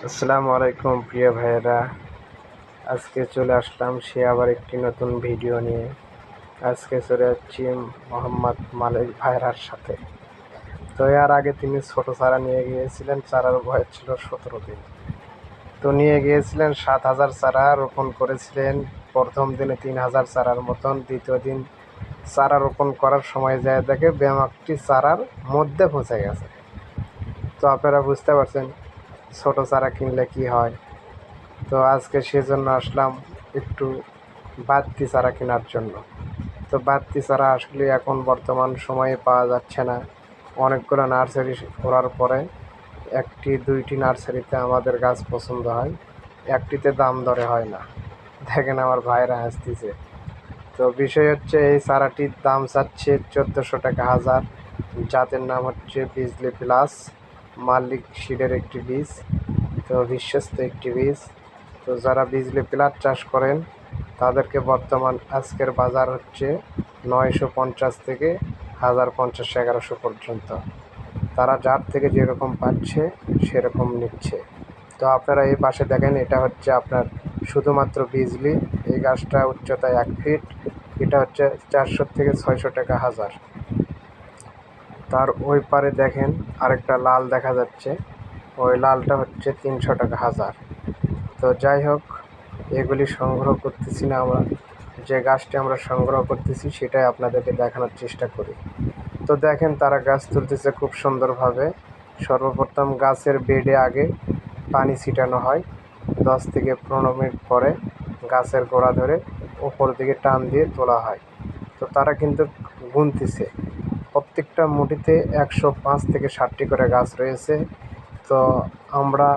আসসালামু আলাইকুম প্রিয় ভাইয়েরা, আজকে চলে আসলাম সে আবার একটি নতুন ভিডিও নিয়ে। আজকে চলে যাচ্ছি মোহাম্মদ মালিক ভাইয়েরার সাথে। তো এর আগে তিনি ছোট চারা নিয়ে গিয়েছিলেন, চারার বয়স ছিল 17 দিন। তো নিয়ে গিয়েছিলেন 7,000 চারা রোপণ করেছিলেন। প্রথম দিনে 3,000 চারার মতন, দ্বিতীয় দিন চারা রোপণ করার সময় যায় দেখে ব্যায়ামটি চারার মধ্যে পৌঁছে গেছে। তো আপনারা বুঝতে পারছেন ছোট চারা কিনলে কি হয়। তো আজকে সেজন্য আসলাম একটু বাড়তি চারা কেনার জন্য। তো বাড়তি চারা আসলে এখন বর্তমান সময়ে পাওয়া যাচ্ছে না। অনেকগুলো নার্সারি ঘোরার পরে একটি দুইটি নার্সারিতে আমাদের গাছ পছন্দ হয়, একটিতে দাম দরে হয় না। দেখেন আমার ভাইরা আসতেছে। তো বিষয় হচ্ছে এই চারাটির দাম চাচ্ছে 1400 টাকা হাজার। জাতের নাম হচ্ছে বিজলি প্লাস, মালিক সিডের একটি বীজ। তো বিশ্বস্ত একটি বীজ। তো যারা বিজলি প্লাস চাষ করেন তাদেরকে বর্তমান আজকের বাজার হচ্ছে 950 থেকে 1050 1100 পর্যন্ত। তারা যার থেকে যেরকম পাচ্ছে সেরকম নিচ্ছে। তো আপনারা এই পাশে দেখেন, এটা হচ্ছে আপনার শুধুমাত্র বিজলি। এই গাছটা উচ্চতায় 1 ফিট। এটা হচ্ছে 400 থেকে 600 টাকা হাজার। তার ওই পারে দেখেন আরেকটা লাল দেখা যাচ্ছে, ওই লালটা হচ্ছে 300 টাকা হাজার। তো যাই হোক, এগুলি সংগ্রহ করতেছি না আমরা, যে গাছটি আমরা সংগ্রহ করতেছি সেটাই আপনাদেরকে দেখানোর চেষ্টা করি। তো দেখেন তারা গাছ তুলতেছে খুব সুন্দরভাবে। সর্বপ্রথম গাছের বেডে আগে পানি ছিটানো হয়, 10 থেকে 15 মিনিট পরে গাছের গোড়া ধরে ওপর দিকে টান দিয়ে তোলা হয়। তো তারা কিন্তু গুনতেছে, প্রত্যেকটা মুঠিতে 105 থেকে 60টি করে গাছ রয়েছে। তো আমরা